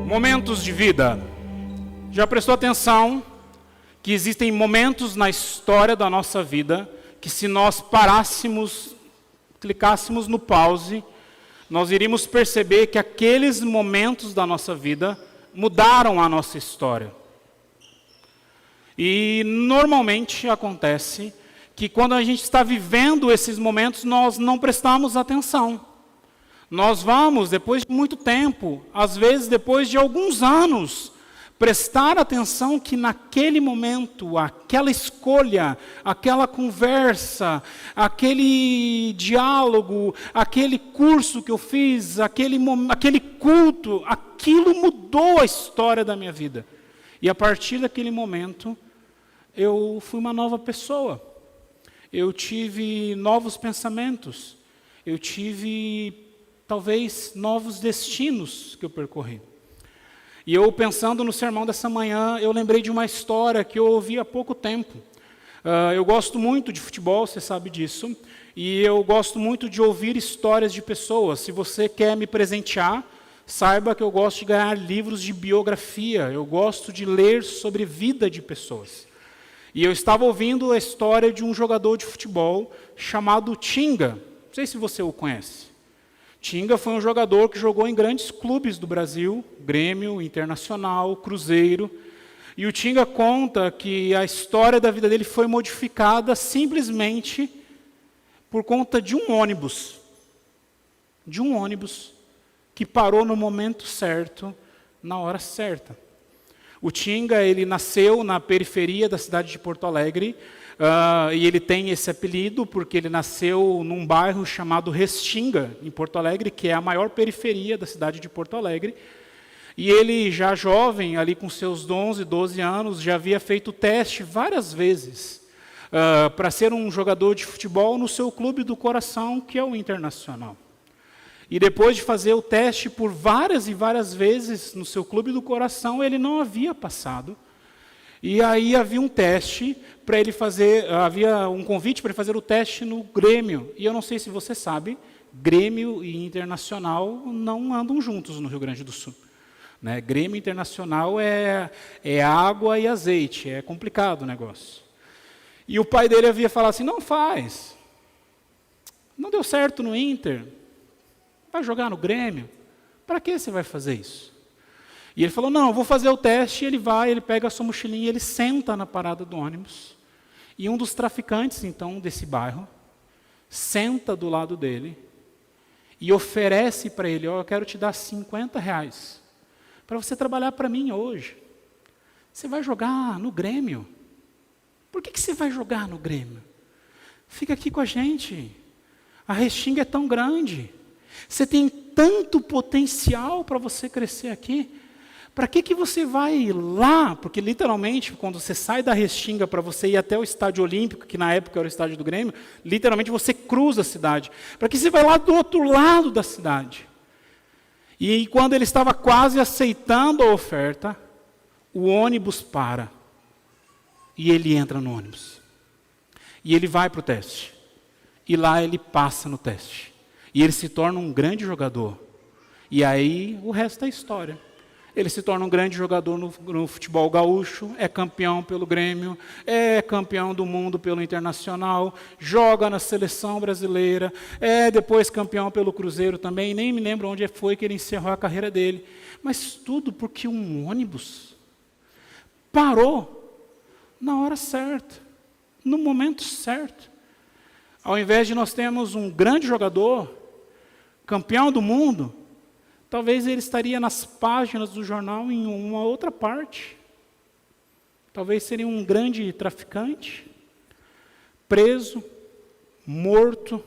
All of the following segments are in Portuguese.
Momentos de vida. Já prestou atenção que existem momentos na história da nossa vida que, se nós parássemos, clicássemos no pause, nós iríamos perceber que aqueles momentos da nossa vida mudaram a nossa história. E normalmente acontece que quando a gente está vivendo esses momentos, nós não prestamos atenção. Nós vamos, depois de muito tempo, às vezes depois de alguns anos, prestar atenção que naquele momento, aquela escolha, aquela conversa, aquele diálogo, aquele curso que eu fiz, aquele culto, aquilo mudou a história da minha vida. E a partir daquele momento, eu fui uma nova pessoa. Eu tive novos pensamentos. Eu tive, talvez, novos destinos que eu percorri. E eu, pensando no sermão dessa manhã, eu lembrei de uma história que eu ouvi há pouco tempo. Eu gosto muito de futebol, você sabe disso, e eu gosto muito de ouvir histórias de pessoas. Se você quer me presentear, saiba que eu gosto de ganhar livros de biografia, eu gosto de ler sobre vida de pessoas. E eu estava ouvindo a história de um jogador de futebol chamado Tinga. Não sei se você o conhece. Tinga foi um jogador que jogou em grandes clubes do Brasil, Grêmio, Internacional, Cruzeiro. E o Tinga conta que a história da vida dele foi modificada simplesmente por conta de um ônibus. De um ônibus que parou no momento certo, na hora certa. O Tinga, ele nasceu na periferia da cidade de Porto Alegre, e ele tem esse apelido porque ele nasceu num bairro chamado Restinga, em Porto Alegre, que é a maior periferia da cidade de Porto Alegre. E ele, já jovem, ali com seus 11, 12 anos, já havia feito teste várias vezes para ser um jogador de futebol no seu clube do coração, que é o Internacional. E depois de fazer o teste por várias e várias vezes no seu clube do coração, ele não havia passado. E aí havia um teste para ele fazer, havia um convite para ele fazer o teste no Grêmio. E eu não sei se você sabe, Grêmio e Internacional não andam juntos no Rio Grande do Sul. Né? Grêmio e Internacional é água e azeite, é complicado o negócio. E o pai dele havia falado assim, não faz. Não deu certo no Inter. Vai jogar no Grêmio? Para que você vai fazer isso? E ele falou, não, eu vou fazer o teste. E ele vai, ele pega a sua mochilinha, ele senta na parada do ônibus. E um dos traficantes, então, desse bairro, senta do lado dele e oferece para ele, eu quero te dar R$50 para você trabalhar para mim hoje. Você vai jogar no Grêmio. Por que você vai jogar no Grêmio? Fica aqui com a gente. A Restinga é tão grande. Você tem tanto potencial para você crescer aqui. Para que você vai lá? Porque, literalmente, quando você sai da Restinga para você ir até o Estádio Olímpico, que na época era o estádio do Grêmio, literalmente você cruza a cidade. Para que você vai lá do outro lado da cidade? E quando ele estava quase aceitando a oferta, o ônibus para. E ele entra no ônibus. E ele vai para o teste. E lá ele passa no teste. E ele se torna um grande jogador. E aí o resto é história. Ele se torna um grande jogador no futebol gaúcho, é campeão pelo Grêmio, é campeão do mundo pelo Internacional, joga na seleção brasileira, é depois campeão pelo Cruzeiro também, nem me lembro onde foi que ele encerrou a carreira dele. Mas tudo porque um ônibus parou na hora certa, no momento certo. Ao invés de nós termos um grande jogador, campeão do mundo, talvez ele estaria nas páginas do jornal em uma outra parte. Talvez seria um grande traficante, preso, morto.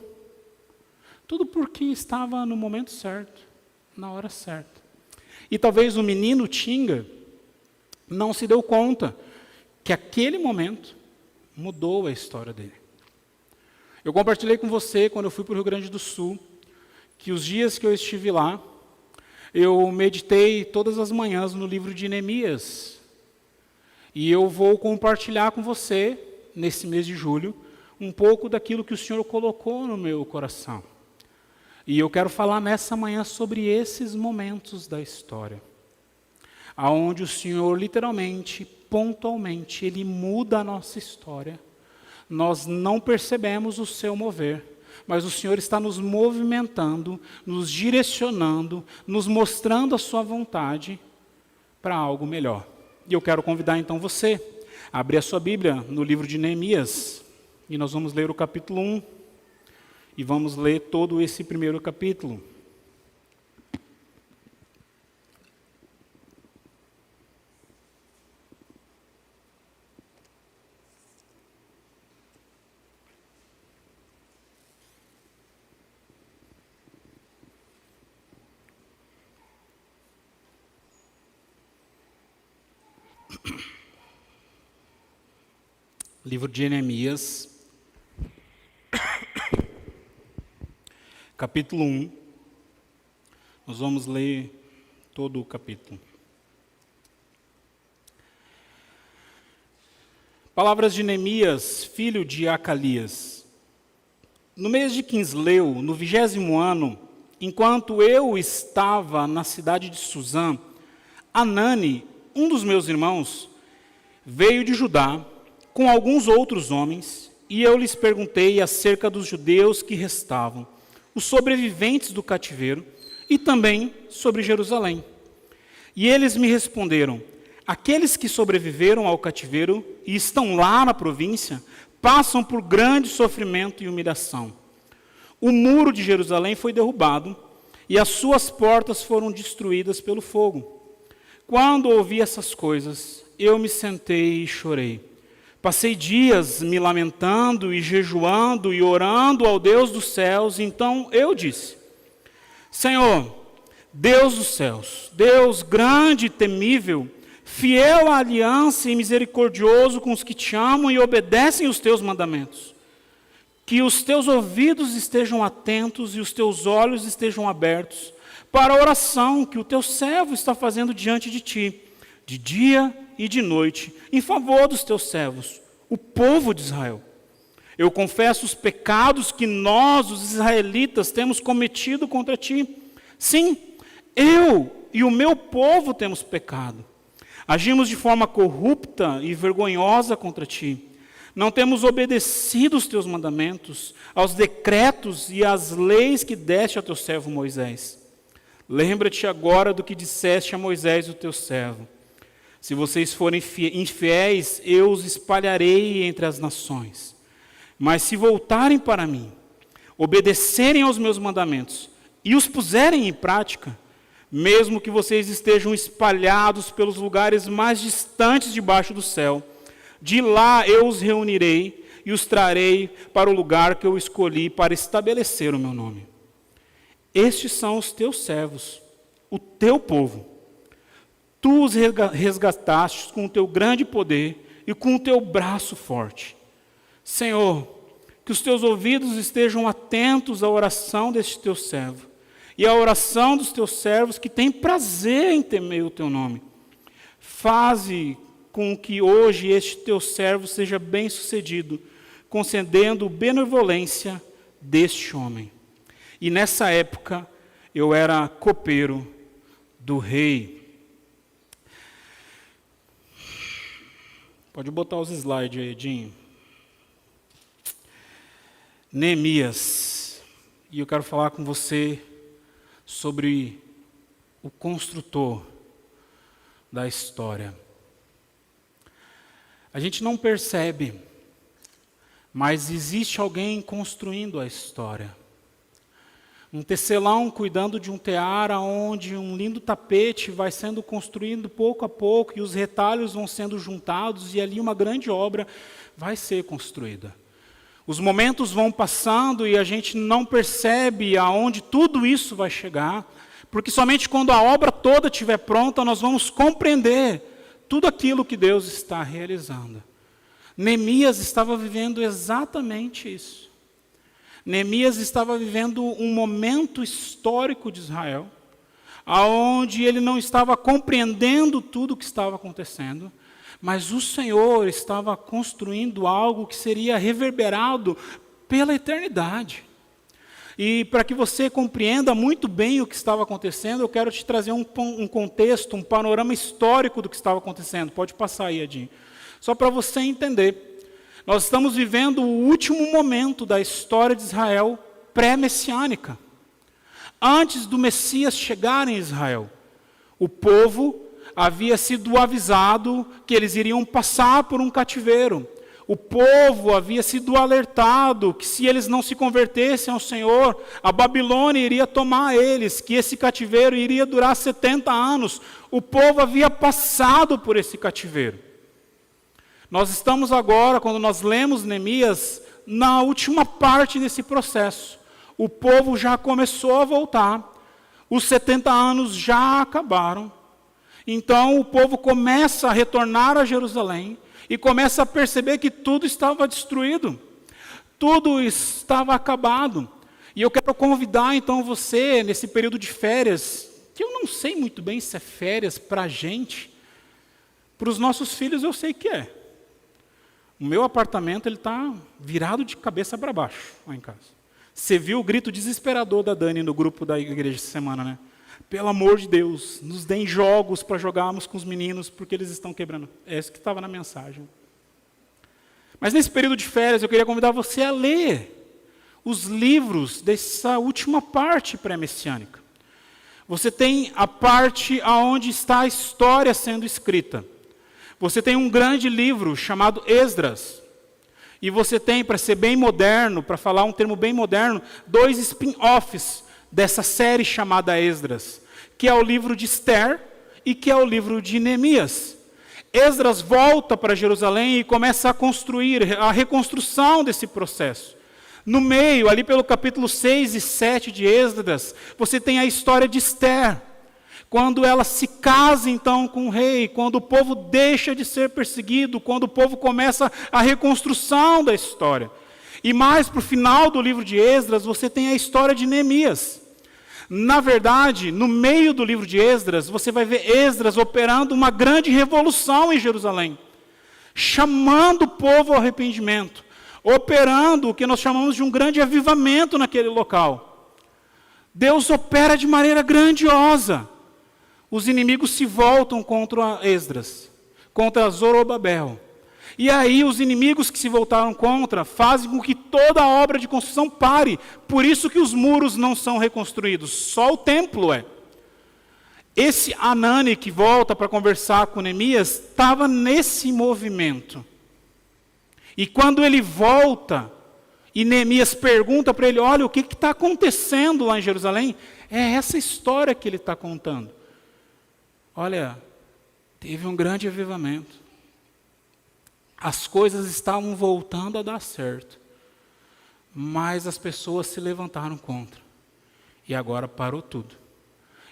Tudo porque estava no momento certo, na hora certa. E talvez o menino Tinga não se deu conta que aquele momento mudou a história dele. Eu compartilhei com você, quando eu fui para o Rio Grande do Sul, que os dias que eu estive lá, eu meditei todas as manhãs no livro de Neemias. E eu vou compartilhar com você, nesse mês de julho, um pouco daquilo que o Senhor colocou no meu coração. E eu quero falar nessa manhã sobre esses momentos da história. aonde o Senhor literalmente, pontualmente, Ele muda a nossa história. Nós não percebemos o seu mover, mas o Senhor está nos movimentando, nos direcionando, nos mostrando a sua vontade para algo melhor. E eu quero convidar então você a abrir a sua Bíblia no livro de Neemias, e nós vamos ler o capítulo 1, e vamos ler todo esse primeiro capítulo. Livro de Neemias, capítulo 1, nós vamos ler todo o capítulo. Palavras de Neemias, filho de Acalias. No mês de Quisleu, no 20º ano, enquanto eu estava na cidade de Suzã, Anani, um dos meus irmãos, veio de Judá com alguns outros homens, e eu lhes perguntei acerca dos judeus que restavam, os sobreviventes do cativeiro, e também sobre Jerusalém. E eles me responderam: aqueles que sobreviveram ao cativeiro e estão lá na província, passam por grande sofrimento e humilhação. O muro de Jerusalém foi derrubado, e as suas portas foram destruídas pelo fogo. Quando ouvi essas coisas, eu me sentei e chorei. Passei dias me lamentando e jejuando e orando ao Deus dos céus. Então eu disse: Senhor, Deus dos céus, Deus grande e temível, fiel à aliança e misericordioso com os que te amam e obedecem os teus mandamentos, que os teus ouvidos estejam atentos e os teus olhos estejam abertos para a oração que o teu servo está fazendo diante de ti, de dia e de noite, em favor dos teus servos, o povo de Israel. Eu confesso os pecados que nós, os israelitas, temos cometido contra ti. Sim, eu e o meu povo temos pecado. Agimos de forma corrupta e vergonhosa contra ti. Não temos obedecido os teus mandamentos, aos decretos e às leis que deste ao teu servo Moisés. Lembra-te agora do que disseste a Moisés, o teu servo. Se vocês forem infiéis, eu os espalharei entre as nações. Mas se voltarem para mim, obedecerem aos meus mandamentos e os puserem em prática, mesmo que vocês estejam espalhados pelos lugares mais distantes debaixo do céu, de lá eu os reunirei e os trarei para o lugar que eu escolhi para estabelecer o meu nome. Estes são os teus servos, o teu povo. Tu os resgataste com o teu grande poder e com o teu braço forte. Senhor, que os teus ouvidos estejam atentos à oração deste teu servo e à oração dos teus servos que têm prazer em temer o teu nome. Faze com que hoje este teu servo seja bem-sucedido, concedendo benevolência deste homem. E nessa época eu era copeiro do rei. Pode botar os slides aí, Edinho. Neemias. E eu quero falar com você sobre o construtor da história. A gente não percebe, mas existe alguém construindo a história. Um tecelão cuidando de um tear onde um lindo tapete vai sendo construído pouco a pouco e os retalhos vão sendo juntados e ali uma grande obra vai ser construída. Os momentos vão passando e a gente não percebe aonde tudo isso vai chegar, porque somente quando a obra toda estiver pronta nós vamos compreender tudo aquilo que Deus está realizando. Neemias estava vivendo exatamente isso. Neemias estava vivendo um momento histórico de Israel, onde ele não estava compreendendo tudo o que estava acontecendo, mas o Senhor estava construindo algo que seria reverberado pela eternidade. E para que você compreenda muito bem o que estava acontecendo, eu quero te trazer um contexto, um panorama histórico do que estava acontecendo. Pode passar aí, Adinho. Só para você entender. Nós estamos vivendo o último momento da história de Israel pré-messiânica. Antes do Messias chegar em Israel, o povo havia sido avisado que eles iriam passar por um cativeiro. O povo havia sido alertado que se eles não se convertessem ao Senhor, a Babilônia iria tomar eles, que esse cativeiro iria durar 70 anos. O povo havia passado por esse cativeiro. Nós estamos agora, quando nós lemos Neemias, na última parte desse processo. O povo já começou a voltar, os 70 anos já acabaram. Então o povo começa a retornar a Jerusalém, e começa a perceber que tudo estava destruído, tudo estava acabado. E eu quero convidar então você, nesse período de férias, que eu não sei muito bem se é férias para a gente, para os nossos filhos eu sei que é. O meu apartamento está virado de cabeça para baixo, lá em casa. Você viu o grito desesperador da Dani no grupo da igreja essa semana, né? Pelo amor de Deus, nos deem jogos para jogarmos com os meninos, porque eles estão quebrando. É isso que estava na mensagem. Mas nesse período de férias, eu queria convidar você a ler os livros dessa última parte pré-messiânica. Você tem a parte onde está a história sendo escrita. Você tem um grande livro chamado Esdras. E você tem, para ser bem moderno, para falar um termo bem moderno, 2 spin-offs dessa série chamada Esdras, que é o livro de Esther e que é o livro de Neemias. Esdras volta para Jerusalém e começa a construir a reconstrução desse processo. No meio, ali pelo capítulo 6 e 7 de Esdras, você tem a história de Esther, quando ela se casa então com o rei, quando o povo deixa de ser perseguido, quando o povo começa a reconstrução da história. E mais para o final do livro de Esdras, você tem a história de Neemias. Na verdade, no meio do livro de Esdras, você vai ver Esdras operando uma grande revolução em Jerusalém, chamando o povo ao arrependimento, operando o que nós chamamos de um grande avivamento naquele local. Deus opera de maneira grandiosa. Os inimigos se voltam contra Esdras, contra Zorobabel. E aí os inimigos que se voltaram contra fazem com que toda a obra de construção pare. Por isso que os muros não são reconstruídos, só o templo é. Esse Anani que volta para conversar com Neemias estava nesse movimento. E quando ele volta, e Neemias pergunta para ele, olha, o que está acontecendo lá em Jerusalém? É essa história que ele está contando. Olha, teve um grande avivamento. As coisas estavam voltando a dar certo, mas as pessoas se levantaram contra, e agora parou tudo.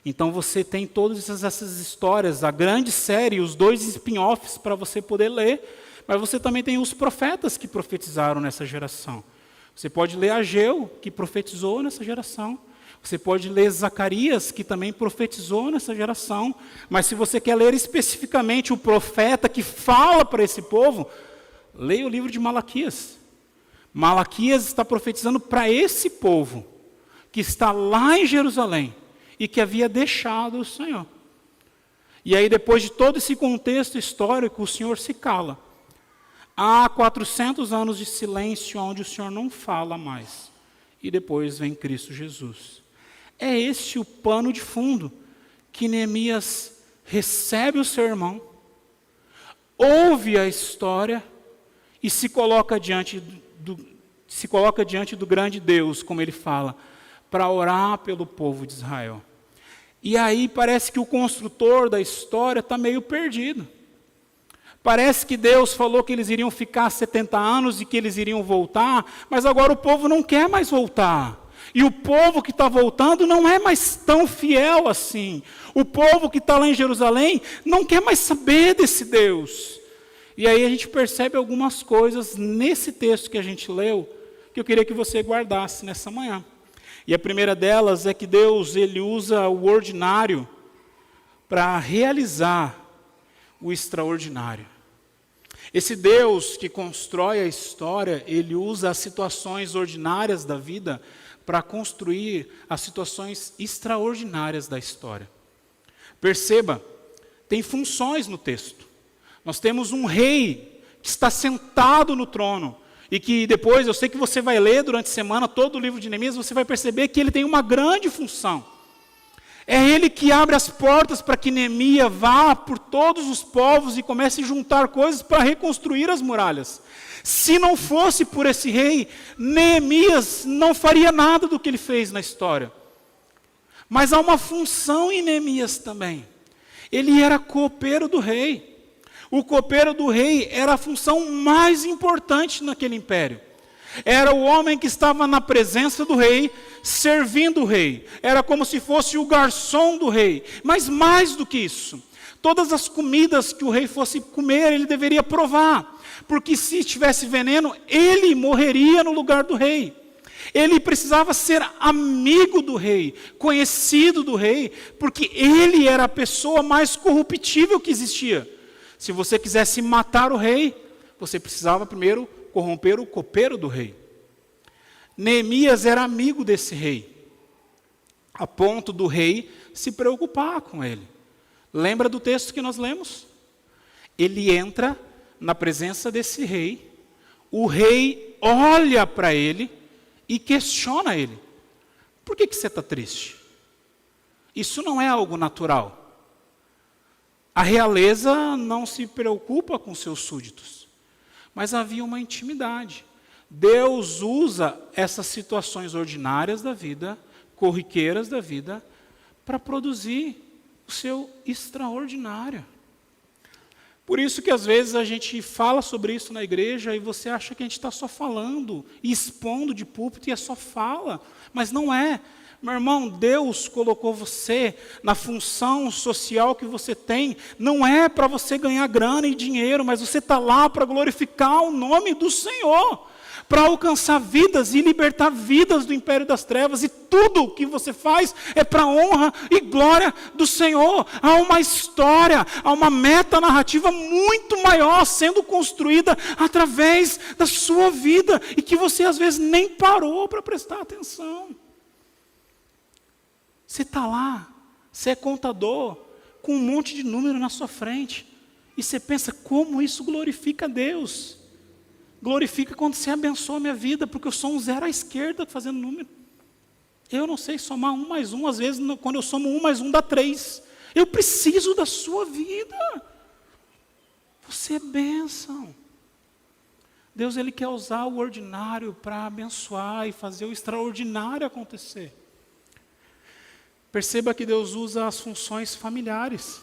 Então você tem todas essas histórias, a grande série, os 2 spin-offs para você poder ler, mas você também tem os profetas que profetizaram nessa geração. Você pode ler Ageu, que profetizou nessa geração. Você pode ler Zacarias, que também profetizou nessa geração, mas se você quer ler especificamente o profeta que fala para esse povo, leia o livro de Malaquias. Malaquias está profetizando para esse povo, que está lá em Jerusalém, e que havia deixado o Senhor. E aí depois de todo esse contexto histórico, o Senhor se cala. Há 400 anos de silêncio, onde o Senhor não fala mais. E depois vem Cristo Jesus. É esse o pano de fundo que Neemias recebe o sermão, ouve a história e se coloca diante do grande Deus, como ele fala, para orar pelo povo de Israel. E aí parece que o construtor da história está meio perdido. Parece que Deus falou que eles iriam ficar 70 anos e que eles iriam voltar, mas agora o povo não quer mais voltar. E o povo que está voltando não é mais tão fiel assim. O povo que está lá em Jerusalém não quer mais saber desse Deus. E aí a gente percebe algumas coisas nesse texto que a gente leu, que eu queria que você guardasse nessa manhã. E a primeira delas é que Deus, ele usa o ordinário para realizar o extraordinário. Esse Deus que constrói a história, ele usa as situações ordinárias da vida para construir as situações extraordinárias da história. Perceba, tem funções no texto. Nós temos um rei que está sentado no trono, e que depois, eu sei que você vai ler durante a semana todo o livro de Neemias, você vai perceber que ele tem uma grande função. É ele que abre as portas para que Neemias vá por todos os povos e comece a juntar coisas para reconstruir as muralhas. Se não fosse por esse rei, Neemias não faria nada do que ele fez na história. Mas há uma função em Neemias também. Ele era copeiro do rei. O copeiro do rei era a função mais importante naquele império. Era o homem que estava na presença do rei, servindo o rei. Era como se fosse o garçom do rei. Mas mais do que isso, todas as comidas que o rei fosse comer, ele deveria provar. Porque se tivesse veneno, ele morreria no lugar do rei. Ele precisava ser amigo do rei, conhecido do rei, porque ele era a pessoa mais corruptível que existia. Se você quisesse matar o rei, você precisava primeiro corromper o copeiro do rei. Neemias era amigo desse rei, a ponto do rei se preocupar com ele. Lembra do texto que nós lemos? Ele entra na presença desse rei, o rei olha para ele e questiona ele. Por que você está triste? Isso não é algo natural. A realeza não se preocupa com seus súditos, mas havia uma intimidade. Deus usa essas situações ordinárias da vida, corriqueiras da vida, para produzir o seu extraordinário. Por isso que às vezes a gente fala sobre isso na igreja e você acha que a gente está só falando e expondo de púlpito e é só fala, mas não é. Meu irmão, Deus colocou você na função social que você tem, não é para você ganhar grana e dinheiro, mas você está lá para glorificar o nome do Senhor, para alcançar vidas e libertar vidas do império das trevas, e tudo o que você faz é para a honra e glória do Senhor. Há uma história, há uma meta narrativa muito maior sendo construída através da sua vida, e que você às vezes nem parou para prestar atenção. Você está lá, você é contador, com um monte de número na sua frente, e você pensa, como isso glorifica a Deus? Glorifica quando você abençoa a minha vida, porque eu sou um zero à esquerda fazendo número. Eu não sei somar 1 mais 1, às vezes quando eu somo 1 mais 1 dá 3. Eu preciso da sua vida. Você é bênção. Deus, Ele quer usar o ordinário para abençoar e fazer o extraordinário acontecer. Perceba que Deus usa as funções familiares.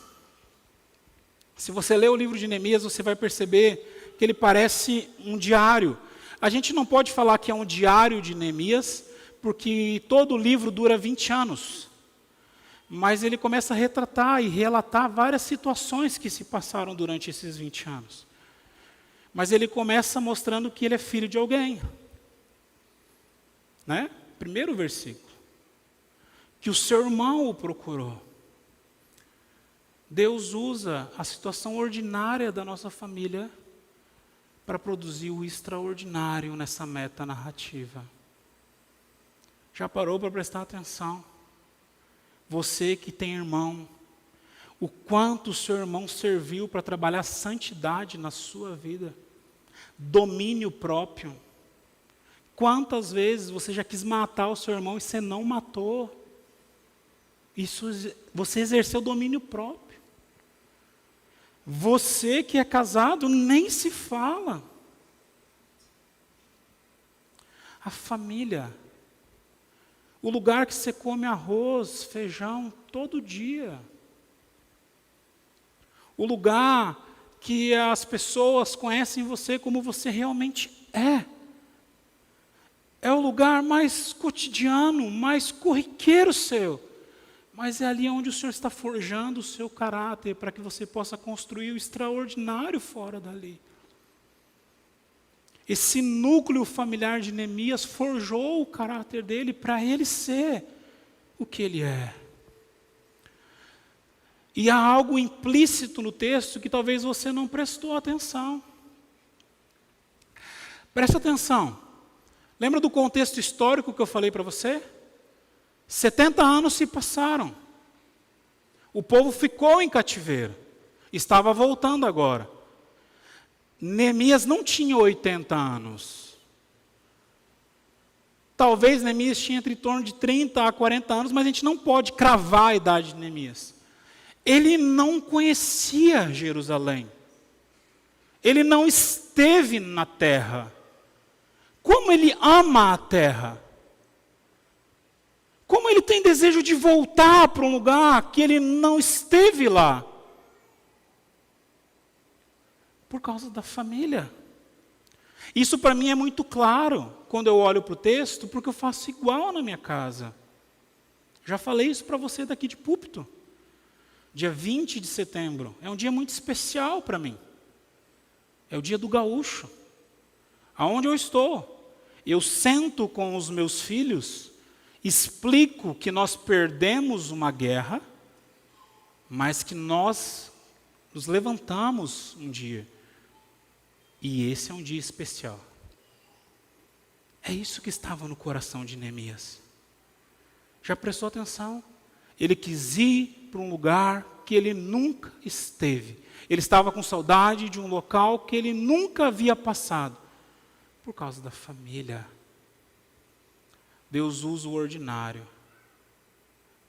Se você ler o livro de Neemias, você vai perceber que ele parece um diário. A gente não pode falar que é um diário de Neemias, porque todo o livro dura 20 anos. Mas ele começa a retratar e relatar várias situações que se passaram durante esses 20 anos. Mas ele começa mostrando que ele é filho de alguém. Né? Primeiro versículo. Que o seu irmão o procurou. Deus usa a situação ordinária da nossa família para produzir o extraordinário nessa meta narrativa. Já parou para prestar atenção? Você que tem irmão, o quanto o seu irmão serviu para trabalhar santidade na sua vida, domínio próprio. Quantas vezes você já quis matar o seu irmão e você não matou? Isso, você exerceu domínio próprio. Você que é casado, nem se fala. A família. O lugar que você come arroz, feijão, todo dia. O lugar que as pessoas conhecem você como você realmente é. É o lugar mais cotidiano, mais corriqueiro seu. Mas é ali onde o Senhor está forjando o seu caráter para que você possa construir o extraordinário fora dali. Esse núcleo familiar de Neemias forjou o caráter dele para ele ser o que ele é. E há algo implícito no texto que talvez você não prestou atenção. Presta atenção. Lembra do contexto histórico que eu falei para você? 70 anos se passaram. O povo ficou em cativeiro. Estava voltando agora. Neemias não tinha 80 anos. Talvez Neemias tinha entre torno de 30 a 40 anos, mas a gente não pode cravar a idade de Neemias. Ele não conhecia Jerusalém. Ele não esteve na terra. Como ele ama a terra. Como ele tem desejo de voltar para um lugar que ele não esteve lá. Por causa da família. Isso para mim é muito claro quando eu olho para o texto, porque eu faço igual na minha casa. Já falei isso para você daqui de púlpito. Dia 20 de setembro é um dia muito especial para mim. É o dia do gaúcho. Aonde eu estou, eu sento com os meus filhos, explico que nós perdemos uma guerra, mas que nós nos levantamos um dia. E esse é um dia especial. É isso que estava no coração de Neemias. Já prestou atenção? Ele quis ir para um lugar que ele nunca esteve. Ele estava com saudade de um local que ele nunca havia passado. Por causa da família. Deus usa o ordinário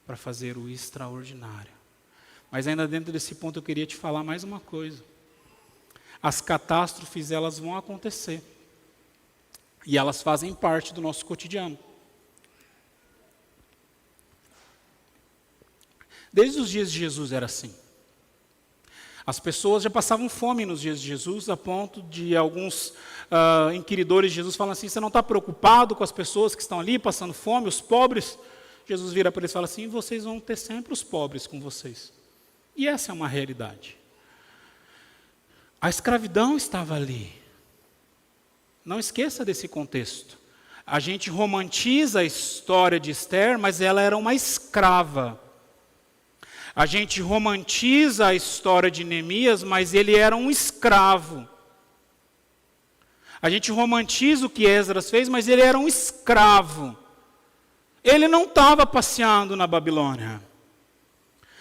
para fazer o extraordinário. Mas ainda dentro desse ponto eu queria te falar mais uma coisa. As catástrofes, elas vão acontecer. E elas fazem parte do nosso cotidiano. Desde os dias de Jesus era assim. As pessoas já passavam fome nos dias de Jesus, a ponto de alguns inquiridores de Jesus falam assim, você não está preocupado com as pessoas que estão ali passando fome, os pobres? Jesus vira para eles e fala assim, vocês vão ter sempre os pobres com vocês. E essa é uma realidade. A escravidão estava ali. Não esqueça desse contexto. A gente romantiza a história de Esther, mas ela era uma escrava. A gente romantiza a história de Neemias, mas ele era um escravo. A gente romantiza o que Esdras fez, mas ele era um escravo. Ele não estava passeando na Babilônia.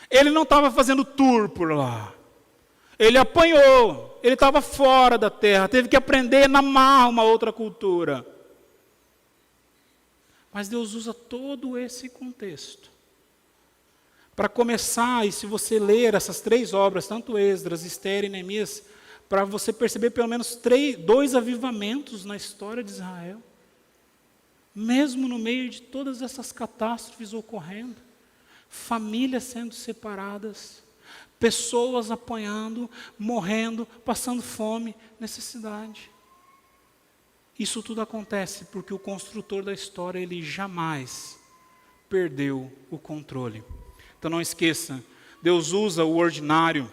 Ele não estava fazendo tour por lá. Ele apanhou, ele estava fora da terra, teve que aprender na marra uma outra cultura. Mas Deus usa todo esse contexto. Para começar, e se você ler essas 3 obras, tanto Esdras, Esther e Neemias, para você perceber pelo menos 2 avivamentos na história de Israel. Mesmo no meio de todas essas catástrofes ocorrendo, famílias sendo separadas, pessoas apanhando, morrendo, passando fome, necessidade. Isso tudo acontece porque o construtor da história, ele jamais perdeu o controle. Então não esqueça, Deus usa o ordinário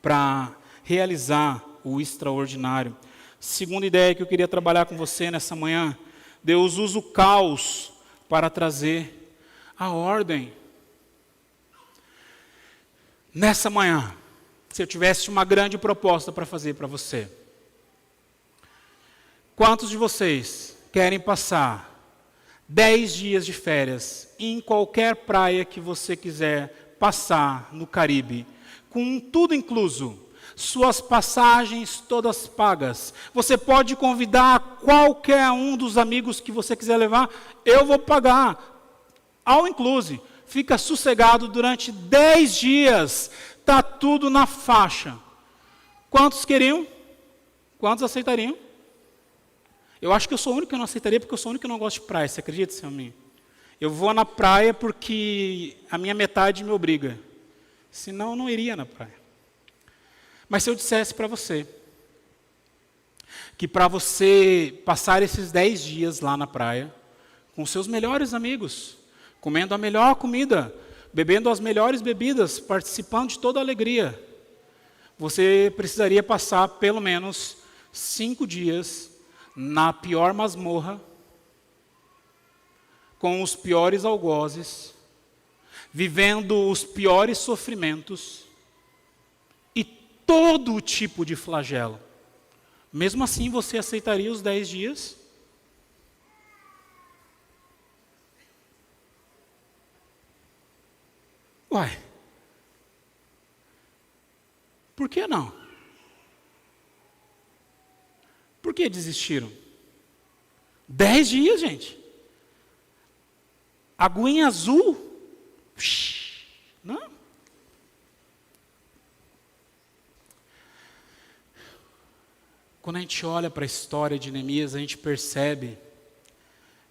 para realizar o extraordinário. Segunda ideia que eu queria trabalhar com você nessa manhã, Deus usa o caos para trazer a ordem. Nessa manhã, se eu tivesse uma grande proposta para fazer para você, quantos de vocês querem passar 10 dias de férias em qualquer praia que você quiser passar no Caribe, com tudo incluso, suas passagens todas pagas? Você pode convidar qualquer um dos amigos que você quiser levar, eu vou pagar, all inclusive. Fica sossegado durante 10 dias, está tudo na faixa. Quantos queriam? Quantos aceitariam? Eu acho que eu sou o único que não aceitaria, porque eu sou o único que não gosto de praia, você acredita, seu amigo? Eu vou na praia porque a minha metade me obriga. Senão eu não iria na praia. Mas se eu dissesse para você, que para você passar esses 10 dias lá na praia, com seus melhores amigos, comendo a melhor comida, bebendo as melhores bebidas, participando de toda a alegria, você precisaria passar pelo menos 5 dias na pior masmorra, com os piores algozes, vivendo os piores sofrimentos e todo tipo de flagelo. Mesmo assim, você aceitaria os 10 dias? Uai, por que não? Por que desistiram? 10 dias, gente. Aguinha azul? Não. Quando a gente olha para a história de Neemias, a gente percebe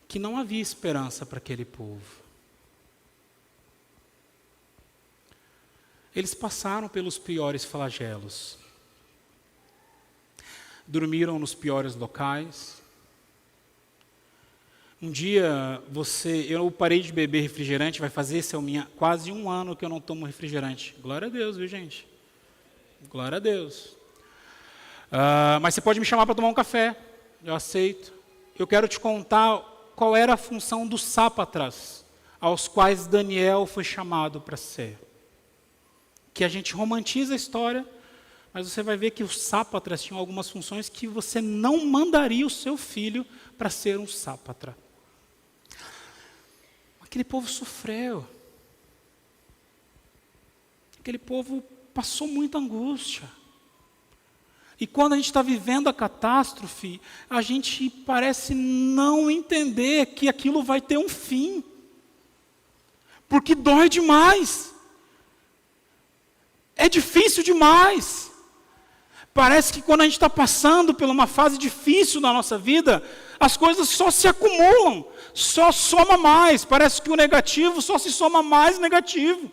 que não havia esperança para aquele povo. Eles passaram pelos piores flagelos. Dormiram nos piores locais. Um dia eu parei de beber refrigerante, vai fazer quase 1 ano que eu não tomo refrigerante. Glória a Deus, viu, gente? Glória a Deus. Mas você pode me chamar para tomar um café, eu aceito. Eu quero te contar qual era a função dos sápatras, aos quais Daniel foi chamado para ser. Que a gente romantiza a história, mas você vai ver que os sápatras tinham algumas funções que você não mandaria o seu filho para ser um sápatra. Aquele povo sofreu. Aquele povo passou muita angústia. E quando a gente está vivendo a catástrofe, a gente parece não entender que aquilo vai ter um fim. Porque dói demais. É difícil demais. Parece que quando a gente está passando por uma fase difícil na nossa vida, as coisas só se acumulam, só soma mais. Parece que o negativo só se soma mais negativo.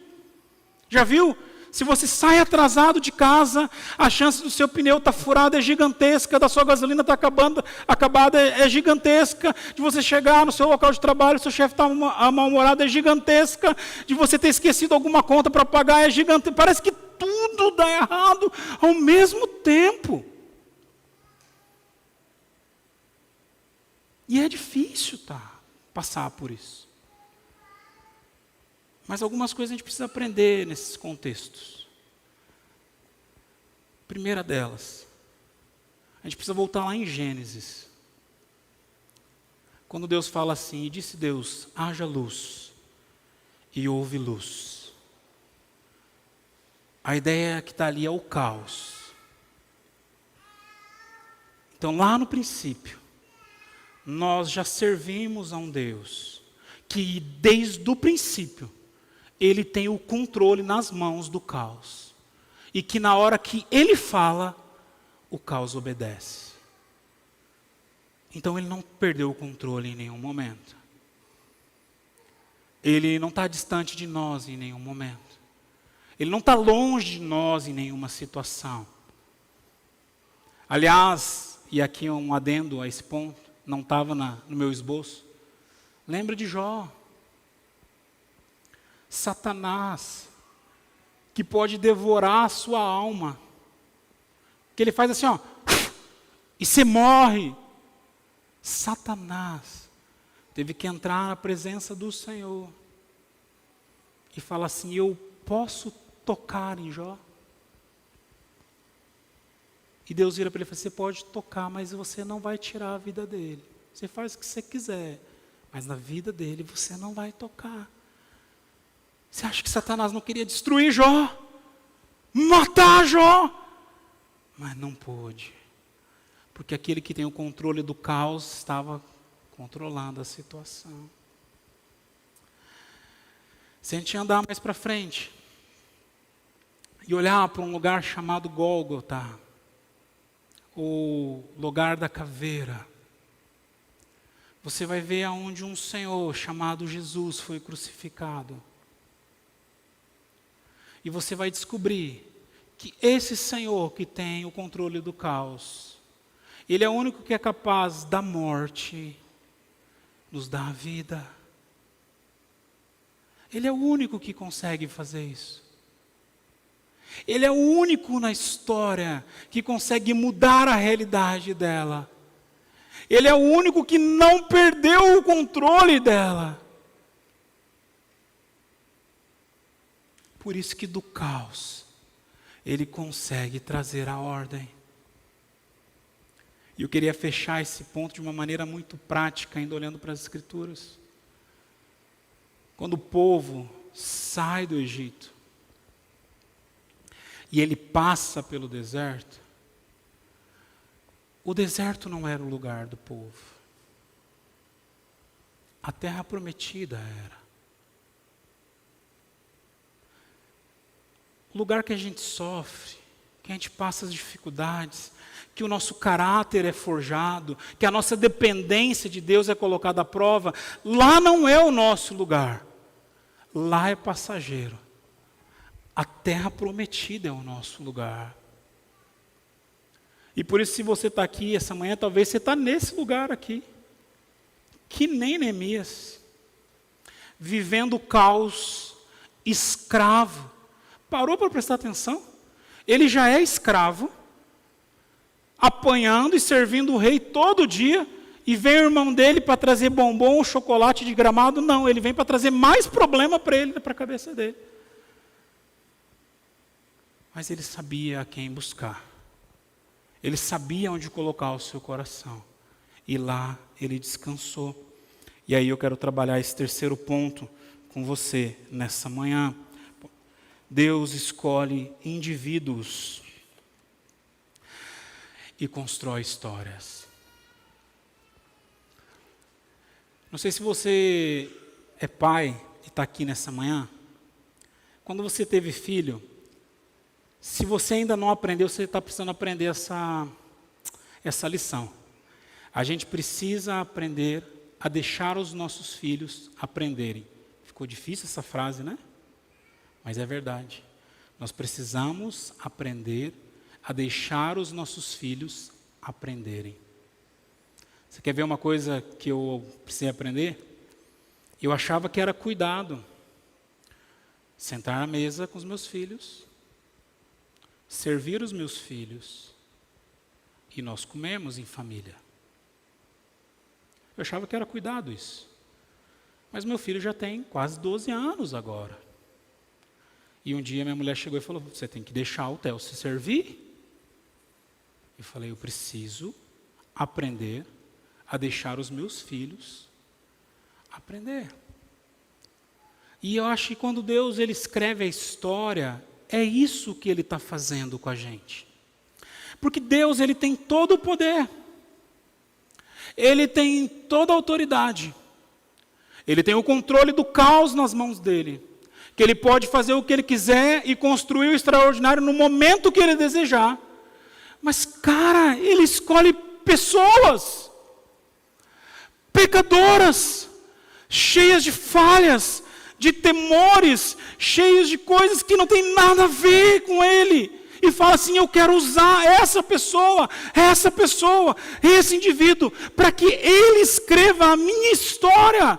Já viu? Se você sai atrasado de casa, a chance do seu pneu estar furado é gigantesca, da sua gasolina estar acabada é gigantesca, de você chegar no seu local de trabalho, seu chefe está mal-humorado é gigantesca, de você ter esquecido alguma conta para pagar é gigantesca. Parece que tudo dá errado ao mesmo tempo. E é difícil passar por isso. Mas algumas coisas a gente precisa aprender nesses contextos. Primeira delas, a gente precisa voltar lá em Gênesis. Quando Deus fala assim, e disse Deus, haja luz, e houve luz. A ideia que está ali é o caos. Então lá no princípio, nós já servimos a um Deus que desde o princípio, Ele tem o controle nas mãos do caos. E que na hora que Ele fala, o caos obedece. Então Ele não perdeu o controle em nenhum momento. Ele não está distante de nós em nenhum momento. Ele não está longe de nós em nenhuma situação. Aliás, e aqui um adendo a esse ponto, não estava no meu esboço. Lembra de Jó. Satanás, que pode devorar a sua alma, que ele faz assim, ó, e você morre. Satanás teve que entrar na presença do Senhor e falar assim, eu posso tocar em Jó? E Deus vira para ele e fala, você pode tocar, mas você não vai tirar a vida dele. Você faz o que você quiser, mas na vida dele você não vai tocar. Você acha que Satanás não queria destruir Jó? Matar Jó? Mas não pôde. Porque aquele que tem o controle do caos estava controlando a situação. Se a gente andar mais para frente e olhar para um lugar chamado Gólgota, o lugar da caveira, você vai ver aonde um Senhor chamado Jesus foi crucificado. E você vai descobrir que esse Senhor que tem o controle do caos, Ele é o único que é capaz da morte nos dar a vida. Ele é o único que consegue fazer isso. Ele é o único na história que consegue mudar a realidade dela. Ele é o único que não perdeu o controle dela. Por isso que do caos, Ele consegue trazer a ordem. E eu queria fechar esse ponto de uma maneira muito prática, ainda olhando para as Escrituras. Quando o povo sai do Egito e ele passa pelo deserto, o deserto não era o lugar do povo. A terra prometida era. O lugar que a gente sofre, que a gente passa as dificuldades, que o nosso caráter é forjado, que a nossa dependência de Deus é colocada à prova, lá não é o nosso lugar. Lá é passageiro. A terra prometida é o nosso lugar. E por isso, se você está aqui essa manhã, talvez você está nesse lugar aqui. Que nem Neemias. Vivendo o caos, escravo. Parou para prestar atenção? Ele já é escravo, apanhando e servindo o rei todo dia, e vem o irmão dele para trazer bombom, chocolate de Gramado. Não, ele vem para trazer mais problema para ele, para a cabeça dele. Mas ele sabia a quem buscar. Ele sabia onde colocar o seu coração. E lá ele descansou. E aí eu quero trabalhar esse terceiro ponto com você nessa manhã. Deus escolhe indivíduos e constrói histórias. Não sei se você é pai e está aqui nessa manhã. Quando você teve filho, se você ainda não aprendeu, você está precisando aprender essa lição. A gente precisa aprender a deixar os nossos filhos aprenderem. Ficou difícil essa frase, né? Mas é verdade. Nós precisamos aprender a deixar os nossos filhos aprenderem. Você quer ver uma coisa que eu precisei aprender? Eu achava que era cuidado. Sentar à mesa com os meus filhos, servir os meus filhos, e nós comemos em família. Eu achava que era cuidado isso. Mas meu filho já tem quase 12 anos agora. E um dia minha mulher chegou e falou, você tem que deixar o Theo se servir. Eu falei, eu preciso aprender a deixar os meus filhos aprender. E eu acho que quando Deus ele escreve a história, é isso que Ele está fazendo com a gente. Porque Deus ele tem todo o poder. Ele tem toda a autoridade. Ele tem o controle do caos nas mãos dele. Que Ele pode fazer o que Ele quiser e construir o extraordinário no momento que Ele desejar. Mas, cara, Ele escolhe pessoas pecadoras, cheias de falhas, de temores, cheios de coisas que não tem nada a ver com Ele. E fala assim, eu quero usar essa pessoa, esse indivíduo, para que Ele escreva a minha história,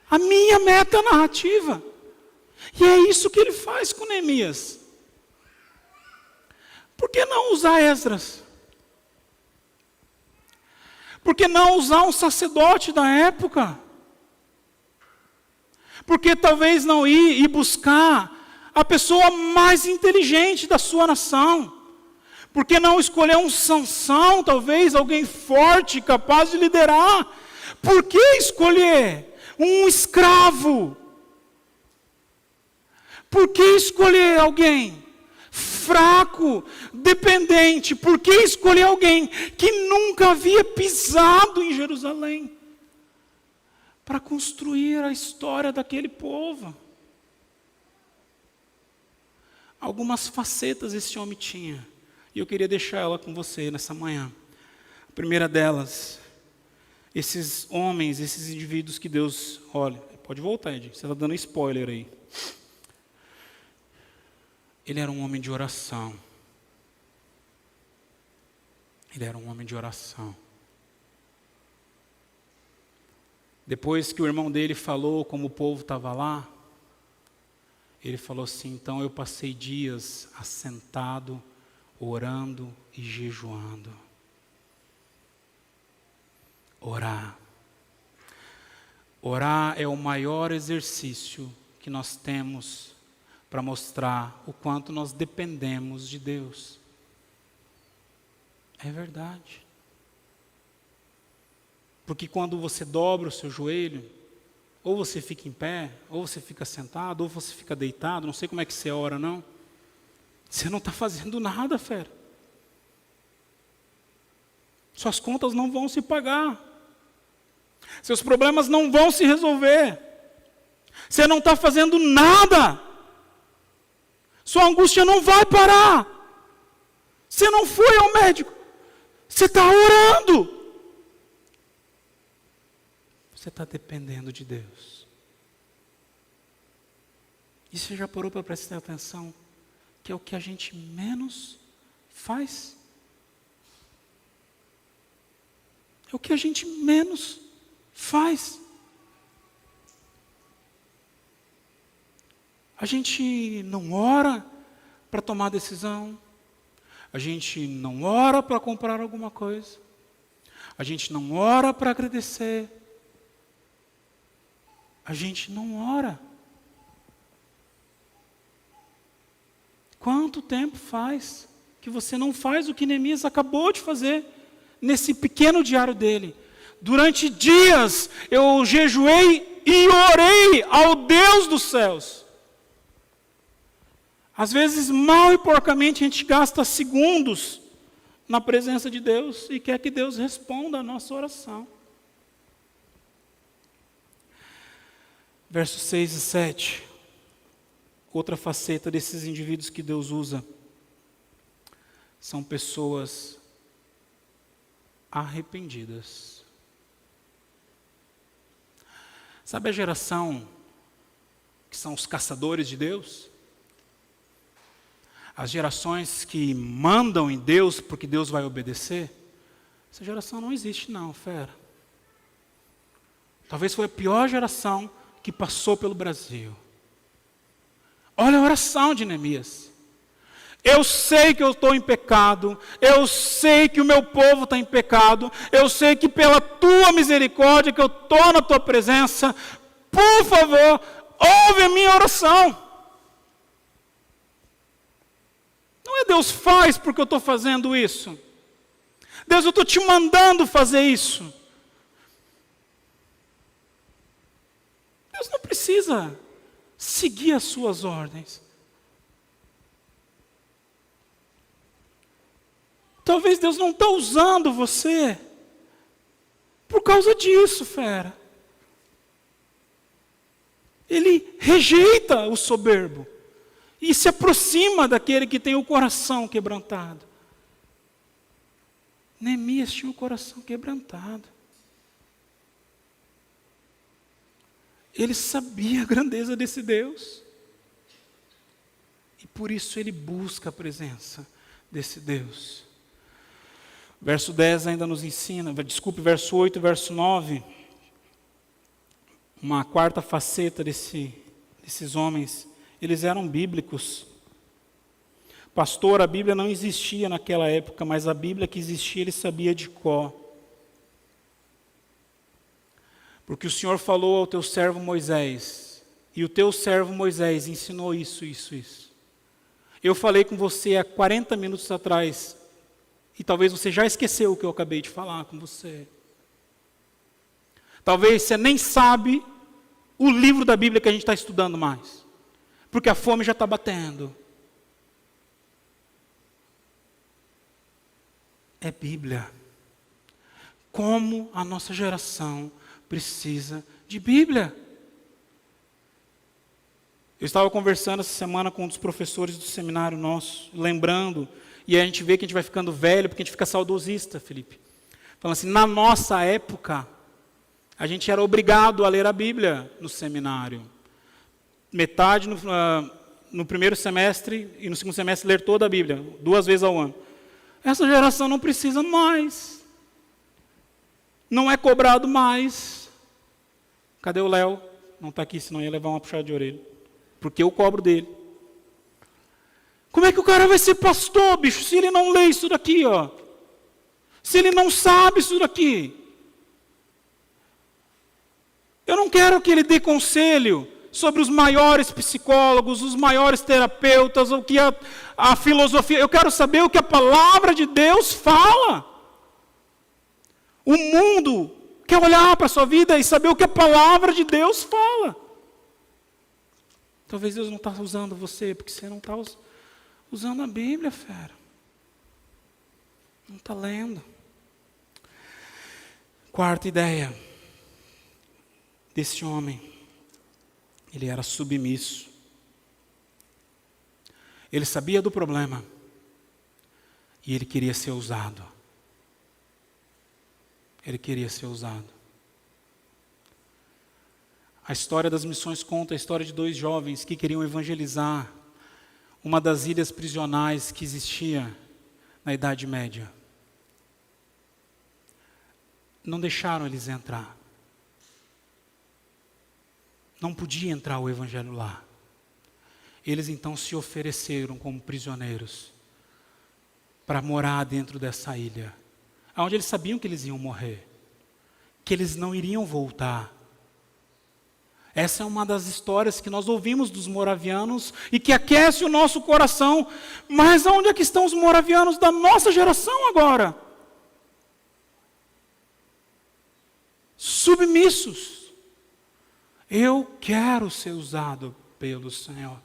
a minha meta-narrativa. E é isso que Ele faz com Neemias. Por que não usar Esdras? Por que não usar um sacerdote da época? Por que talvez não ir e buscar a pessoa mais inteligente da sua nação? Por que não escolher um Sansão, talvez alguém forte, capaz de liderar? Por que escolher um escravo? Por que escolher alguém fraco, dependente? Por que escolher alguém que nunca havia pisado em Jerusalém? Para construir a história daquele povo. Algumas facetas esse homem tinha. E eu queria deixar ela com você nessa manhã. A primeira delas, esses homens, esses indivíduos que Deus... Olha, pode voltar, Ed, você está dando spoiler aí. Ele era um homem de oração. Ele era um homem de oração. Depois que o irmão dele falou como o povo estava lá, ele falou assim, então eu passei dias assentado, orando e jejuando. Orar. Orar é o maior exercício que nós temos para mostrar o quanto nós dependemos de Deus. É verdade. Porque quando você dobra o seu joelho, ou você fica em pé, ou você fica sentado, ou você fica deitado, não sei como é que você ora, não. Você não está fazendo nada, fera. Suas contas não vão se pagar. Seus problemas não vão se resolver. Você não está fazendo nada. Sua angústia não vai parar. Você não foi ao médico. Você está orando. Você está dependendo de Deus. E você já parou para prestar atenção que é o que a gente menos faz? É o que a gente menos faz. A gente não ora para tomar decisão. A gente não ora para comprar alguma coisa. A gente não ora para agradecer. A gente não ora. Quanto tempo faz que você não faz o que Neemias acabou de fazer nesse pequeno diário dele? Durante dias eu jejuei e orei ao Deus dos céus. Às vezes, mal e porcamente, a gente gasta segundos na presença de Deus e quer que Deus responda a nossa oração. Versos 6 e 7. Outra faceta desses indivíduos que Deus usa são pessoas arrependidas. Sabe a geração que são os caçadores de Deus? As gerações que mandam em Deus porque Deus vai obedecer? Essa geração não existe não, fera. Talvez foi a pior geração que passou pelo Brasil. Olha a oração de Neemias. Eu sei que eu estou em pecado, eu sei que o meu povo está em pecado, eu sei que pela tua misericórdia que eu estou na tua presença, por favor, ouve a minha oração. Não é Deus faz porque eu estou fazendo isso. Deus, eu estou te mandando fazer isso. Deus não precisa seguir as suas ordens. Talvez Deus não está usando você por causa disso, fera. Ele rejeita o soberbo e se aproxima daquele que tem o coração quebrantado. Neemias tinha o coração quebrantado. Ele sabia a grandeza desse Deus. E por isso ele busca a presença desse Deus. Verso 10 ainda nos ensina, verso 8 e verso 9, uma quarta faceta desses homens. Eles eram bíblicos. Pastor, a Bíblia não existia naquela época, mas a Bíblia que existia ele sabia de cor. Porque o Senhor falou ao teu servo Moisés, e o teu servo Moisés ensinou isso. Eu falei com você há 40 minutos atrás, e talvez você já esqueceu o que eu acabei de falar com você. Talvez você nem sabe o livro da Bíblia que a gente está estudando mais, porque a fome já está batendo. É Bíblia. Como a nossa geração precisa de Bíblia. Eu estava conversando essa semana com um dos professores do seminário nosso, lembrando, e a gente vê que a gente vai ficando velho, porque a gente fica saudosista, Felipe. Falando assim, na nossa época, a gente era obrigado a ler a Bíblia no seminário. Metade no primeiro semestre e no segundo semestre ler toda a Bíblia, 2 vezes ao ano. Essa geração não precisa mais. Não é cobrado mais. Cadê o Léo? Não está aqui, senão ia levar uma puxada de orelha. Porque eu cobro dele. Como é que o cara vai ser pastor, bicho, se ele não lê isso daqui, ó? Se ele não sabe isso daqui? Eu não quero que ele dê conselho sobre os maiores psicólogos, os maiores terapeutas, o que a filosofia. Eu quero saber o que a palavra de Deus fala. O mundo quer olhar para a sua vida e saber o que a palavra de Deus fala. Talvez Deus não está usando você, porque você não está usando a Bíblia, fera. Não está lendo. Quarta ideia desse homem. Ele era submisso. Ele sabia do problema. E ele queria ser usado. Ele queria ser usado. A história das missões conta a história de 2 jovens que queriam evangelizar uma das ilhas prisionais que existia na Idade Média. Não deixaram eles entrar. Não podia entrar o evangelho lá. Eles então se ofereceram como prisioneiros para morar dentro dessa ilha, onde eles sabiam que eles iam morrer, que eles não iriam voltar. Essa é uma das histórias que nós ouvimos dos moravianos e que aquece o nosso coração. Mas onde é que estão os moravianos da nossa geração agora? Submissos. Eu quero ser usado pelo Senhor.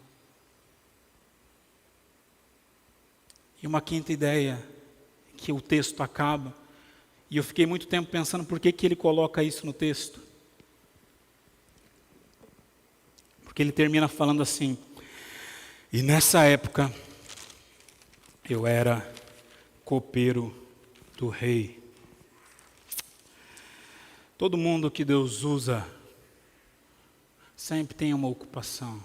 E uma quinta ideia, que o texto acaba, e eu fiquei muito tempo pensando por que ele coloca isso no texto. Porque ele termina falando assim: e nessa época, eu era copeiro do rei. Todo mundo que Deus usa, sempre tem uma ocupação.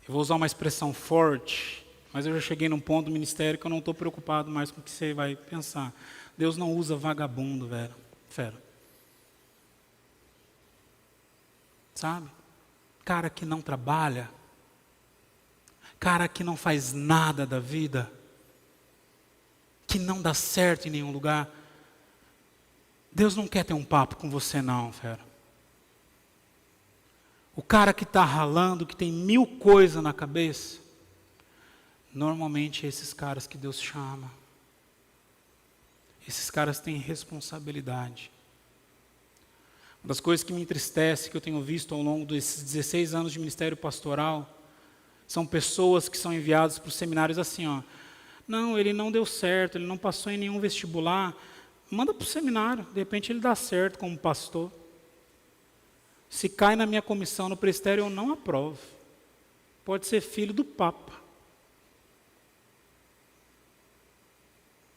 Eu vou usar uma expressão forte, mas eu já cheguei num ponto do ministério que eu não estou preocupado mais com o que você vai pensar. Deus não usa vagabundo, velho. Fera. Sabe? Cara que não trabalha. Cara que não faz nada da vida. Que não dá certo em nenhum lugar. Deus não quer ter um papo com você não, fera. O cara que está ralando, que tem 1000 coisas na cabeça, normalmente é esses caras que Deus chama. Esses caras têm responsabilidade. Uma das coisas que me entristece, que eu tenho visto ao longo desses 16 anos de ministério pastoral, são pessoas que são enviadas para os seminários assim, ó. Não, ele não deu certo, ele não passou em nenhum vestibular. Manda para o seminário, de repente ele dá certo como pastor. Se cai na minha comissão no presbitério, eu não aprovo. Pode ser filho do Papa.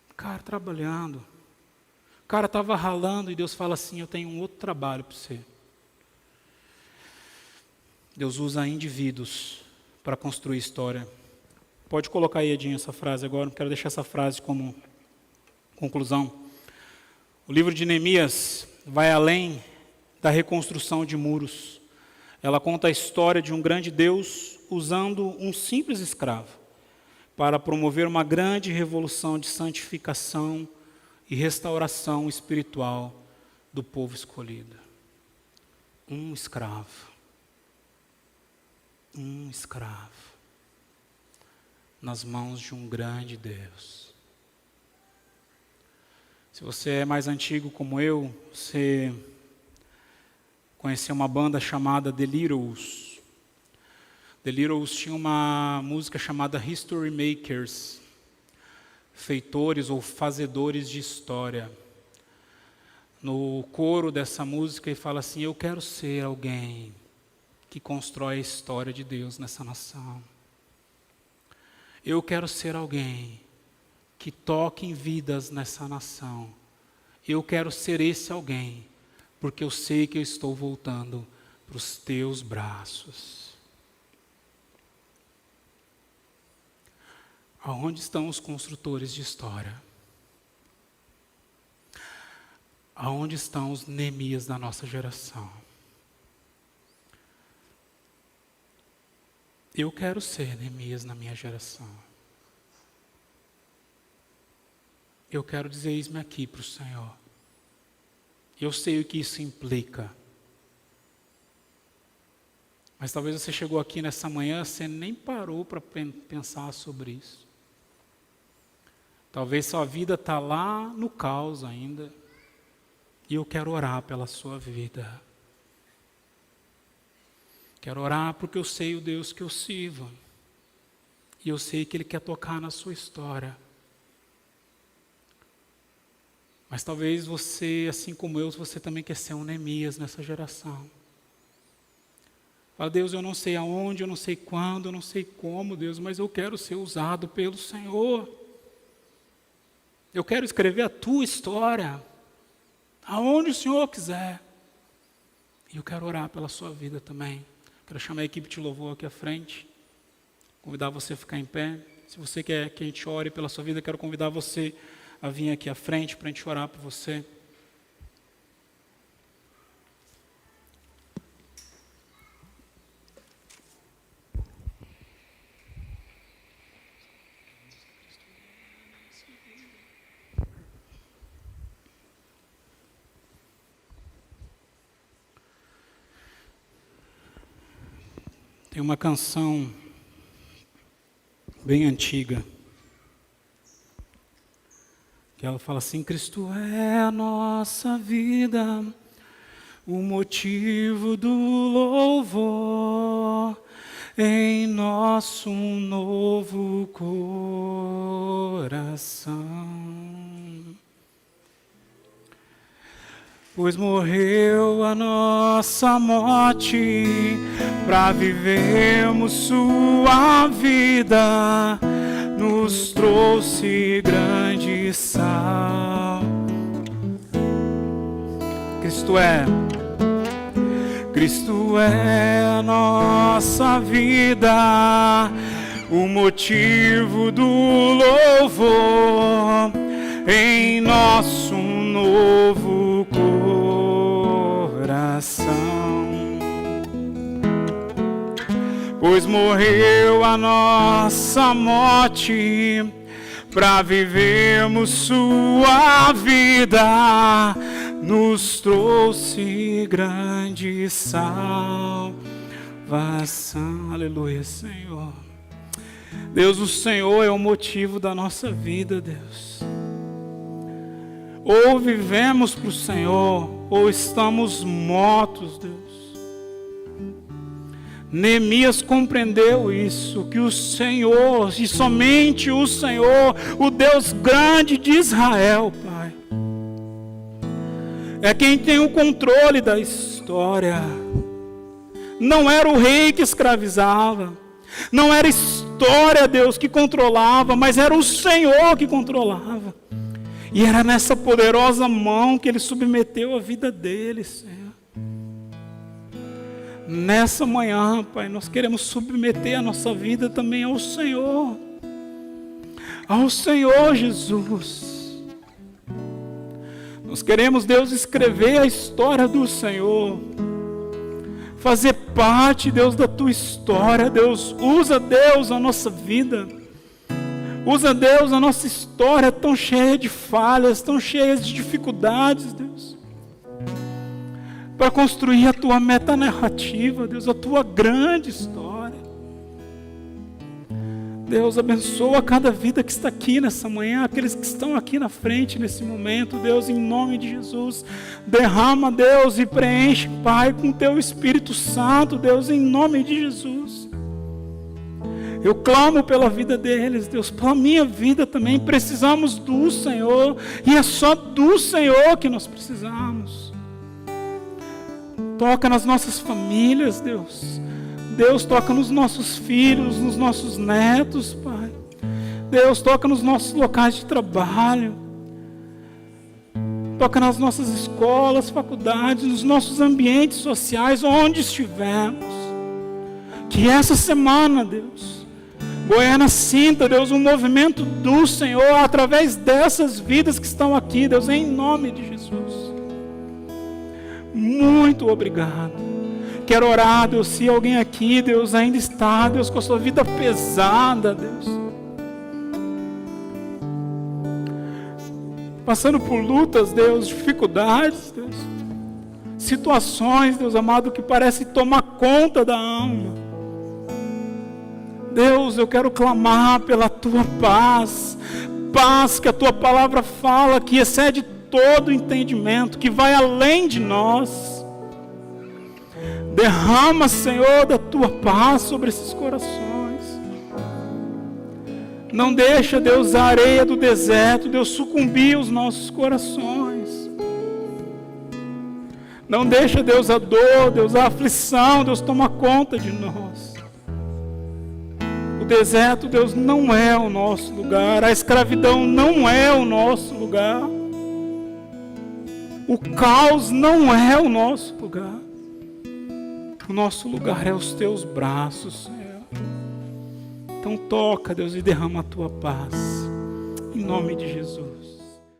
O cara trabalhando. O cara estava ralando e Deus fala assim: eu tenho um outro trabalho para você. Deus usa indivíduos para construir história. Pode colocar aí, Edinho, essa frase agora. Não quero deixar essa frase como conclusão. O livro de Neemias vai além da reconstrução de muros. Ela conta a história de um grande Deus usando um simples escravo para promover uma grande revolução de santificação e restauração espiritual do povo escolhido. Um escravo. Um escravo. Nas mãos de um grande Deus. Se você é mais antigo como eu, você conheceu uma banda chamada The Littles. The Littles tinha uma música chamada History Makers, feitores ou fazedores de história. No coro dessa música ele fala assim: eu quero ser alguém que constrói a história de Deus nessa nação. Eu quero ser alguém que toque em vidas nessa nação. Eu quero ser esse alguém, porque eu sei que eu estou voltando para os teus braços. Aonde estão os construtores de história? Aonde estão os Neemias da nossa geração? Eu quero ser Neemias na minha geração. Eu quero dizer: eis-me aqui para o Senhor. Eu sei o que isso implica. Mas talvez você chegou aqui nessa manhã, você nem parou para pensar sobre isso. Talvez sua vida está lá no caos ainda. E eu quero orar pela sua vida. Quero orar porque eu sei o Deus que eu sirvo. E eu sei que Ele quer tocar na sua história. Mas talvez você, assim como eu, você também quer ser um Neemias nessa geração. Fala, Deus, eu não sei aonde, eu não sei quando, eu não sei como, Deus, mas eu quero ser usado pelo Senhor. Eu quero escrever a tua história, aonde o Senhor quiser. E eu quero orar pela sua vida também. Quero chamar a equipe de louvor aqui à frente. Convidar você a ficar em pé. Se você quer que a gente ore pela sua vida, quero convidar você a vir aqui à frente para a gente orar por você. Tem uma canção bem antiga, que ela fala assim: Cristo é a nossa vida, o motivo do louvor, em nosso novo coração. Pois morreu a nossa morte, para vivermos sua vida, nos trouxe grande sal. Cristo é a nossa vida, o motivo do louvor, em nosso novo coração. Pois morreu a nossa morte, para vivermos sua vida, nos trouxe grande salvação. Aleluia, Senhor. Deus, o Senhor é o motivo da nossa vida, Deus. Ou vivemos para o Senhor, ou estamos mortos, Deus. Neemias compreendeu isso, que o Senhor, e somente o Senhor, o Deus grande de Israel, Pai, é quem tem o controle da história. Não era o rei que escravizava, não era a história, Deus, que controlava, mas era o Senhor que controlava. E era nessa poderosa mão que Ele submeteu a vida dele, Senhor. Nessa manhã, Pai, nós queremos submeter a nossa vida também ao Senhor. Ao Senhor Jesus. Nós queremos, Deus, escrever a história do Senhor. Fazer parte, Deus, da Tua história, Deus. Usa, Deus, a nossa vida. Usa, Deus, a nossa história tão cheia de falhas, tão cheia de dificuldades, Deus, para construir a Tua metanarrativa, Deus, a Tua grande história. Deus, abençoa cada vida que está aqui nessa manhã, aqueles que estão aqui na frente nesse momento, Deus, em nome de Jesus. Derrama, Deus, e preenche, Pai, com Teu Espírito Santo, Deus, em nome de Jesus. Eu clamo pela vida deles, Deus, pela minha vida também. Precisamos do Senhor, e é só do Senhor que nós precisamos. Toca nas nossas famílias, Deus. Deus, toca nos nossos filhos, nos nossos netos, Pai. Deus, toca nos nossos locais de trabalho. Toca nas nossas escolas, faculdades, nos nossos ambientes sociais, onde estivermos. Que essa semana, Deus, Goiânia sinta, Deus, um movimento do Senhor através dessas vidas que estão aqui, Deus, em nome de Jesus. Muito obrigado. Quero orar, Deus, se alguém aqui, Deus, ainda está, Deus, com a sua vida pesada, Deus, passando por lutas, Deus, dificuldades, Deus, situações, Deus amado, que parecem tomar conta da alma. Deus, eu quero clamar pela Tua paz, paz que a Tua palavra fala, que excede todo entendimento, que vai além de nós. Derrama, Senhor, da tua paz sobre esses corações. Não deixa, Deus, a areia do deserto, Deus, sucumbir os nossos corações. Não deixa, Deus, a dor, Deus, a aflição, Deus, tomar conta de nós. O deserto, Deus, não é o nosso lugar. A escravidão não é o nosso lugar. O caos não é o nosso lugar. O nosso lugar é os teus braços, Senhor. Então toca, Deus, e derrama a tua paz. Em nome de Jesus.